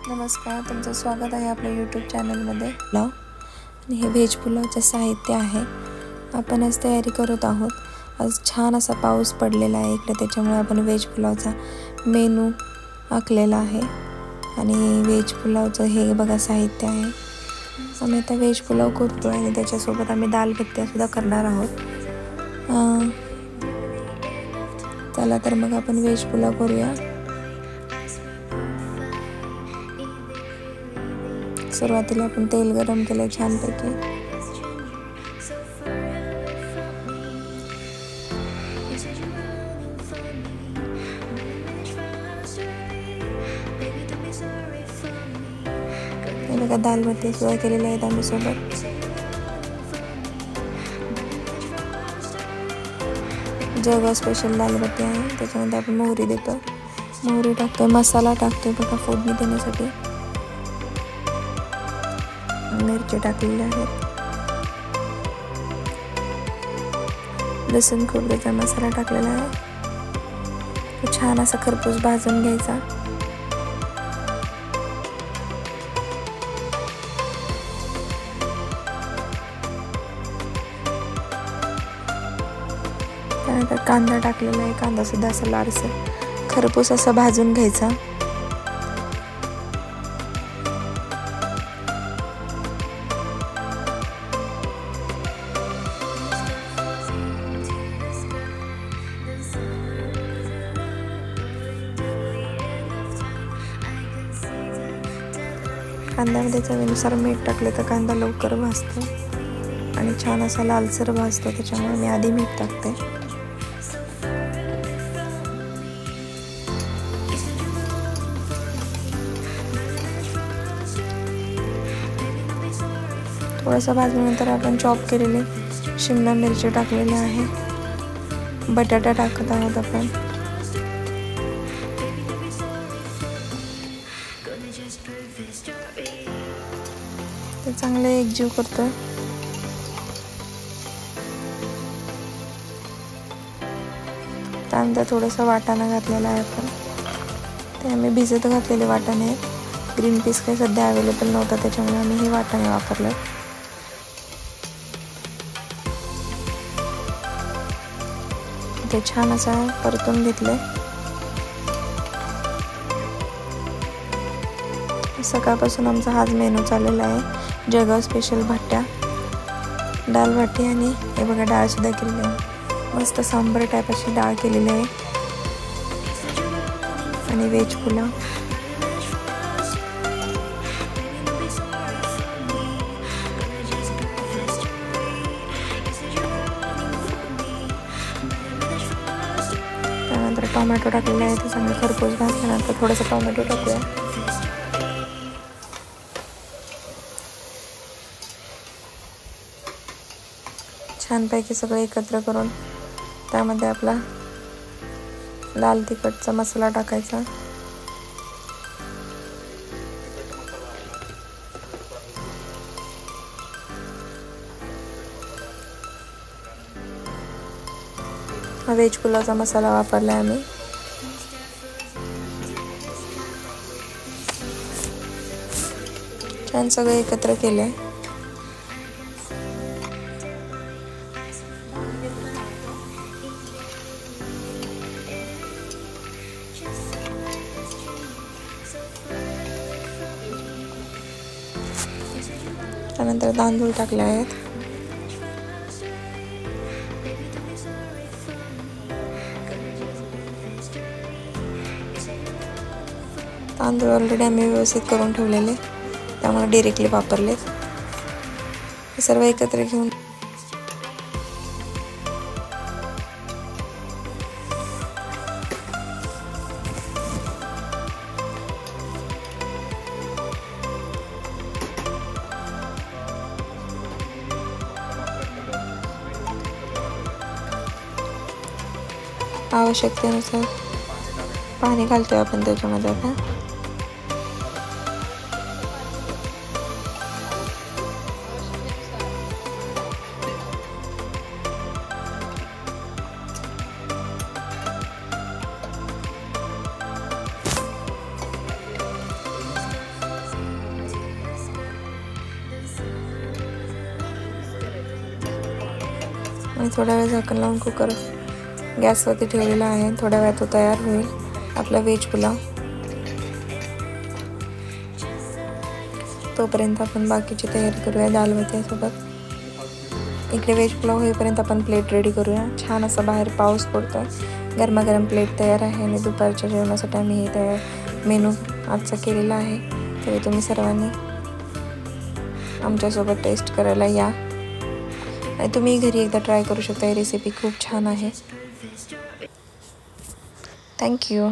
नमस्कार, तुमचं स्वागत आहे आपल्या यूट्यूब चॅनलमध्ये. आणि हे व्हेज पुलावचं साहित्य आहे. आपण आज तयारी करत आहोत. आज छान असा पाऊस पडलेला आहे इकडे, त्याच्यामुळे आपण व्हेज पुलावचा मेनू आखलेला आहे. आणि व्हेज पुलावचं हे बघा साहित्य आहे. आम्ही आता व्हेज पुलाव करतो आणि त्याच्यासोबत आम्ही दाल भट्ट्यासुद्धा करणार आहोत. चला तर मग आपण व्हेज पुलाव करूया. सुरुवातीला आपण तेल गरम केलं छानपैकी. हे बघा दाल भट्टी सुद्धा केलेल्या आहेत आम्ही सोबत. जळगाव स्पेशल दाल भट्टी आहे. त्याच्यामध्ये आपण मोहरी देतो, मोहरी टाकतोय, मसाला टाकतोय बघा फोडणी देण्यासाठी. मिरची टाकलेल्या आहेत, लसूण खोबऱ्याचा मसाला टाकलेला आहे. छान असा खरपूस भाजून घ्यायचा. त्यानंतर कांदा टाकलेला आहे. कांदा सुद्धा असा लालसर खरपूस असा भाजून घ्यायचा. कांद्यामध्ये चवीनुसार मीठ टाकले तर कांदा लवकर भाजतो आणि छान असा लालसर भाजतो, त्याच्यामुळे मी आधी मीठ टाकते. थोडंसं भाजल्यानंतर आपण चॉप केलेले शिमला मिरची टाकलेली आहे. बटाटा टाकत आहोत आपण. ते चांगले एकजीव करतोय. त्यानंतर थोडंसं वाटाणा घातलेला आहे आपण. ते आम्ही भिजत घातलेले वाटाणे आहेत. ग्रीन पीस काही सध्या अवेलेबल नव्हता, त्याच्यामुळे आम्ही हे वाटाणे वापरले. ते छान असा परतून घेतले. सकाळपासून आमचा हाच मेनू चाललेला आहे. जळगाव स्पेशल भट्ट्या, डाळ भट्टी आणि हे बघा डाळ सुद्धा केलेली आहे. मस्त सांबर टाईप अशी डाळ केलेली आहे. आणि व्हेज पुलाव. त्यानंतर टोमॅटो टाकलेला आहे. ते चांगलं खरपूस भाजल्यानंतर थोडंसं टोमॅटो टाकूया. छानपैकी सगळं एकत्र करून त्यामध्ये आपला लाल तिखटचा मसाला टाकायचा. हा व्हेज पुलावचा मसाला वापरला आम्ही. छान सगळं एकत्र केलंय. त्यानंतर तांदूळ टाकले आहेत. तांदूळ ऑलरेडी आम्ही व्यवस्थित करून ठेवलेले, त्यामुळे डिरेक्टली वापरले. हे सर्व एकत्र घेऊन आवश्यकतेनुसार पाणी घालतोय आपण त्याच्यामध्ये. आता आणि थोड्या वेळ झाकण लावून कुकर गॅसवरती ठेवलेला आहे. थोड्या वेळात तो तयार होईल आपला व्हेज पुलाव. तोपर्यंत आपण बाकीची तयारी करूया दाल भातासोबत. इकडे व्हेज पुलाव होईपर्यंत आपण प्लेट रेडी करूया. छान असा बाहेर पाऊस पडतोय. गरमागरम प्लेट तयार आहे आणि दुपारच्या जेवणासाठी आम्ही हे तयार मेनू आजचा केलेला आहे. तरी तुम्ही सर्वांनी आमच्यासोबत टेस्ट करायला या आणि तुम्ही घरी एकदा ट्राय करू शकता. ही रेसिपी खूप छान आहे. थँक्यू.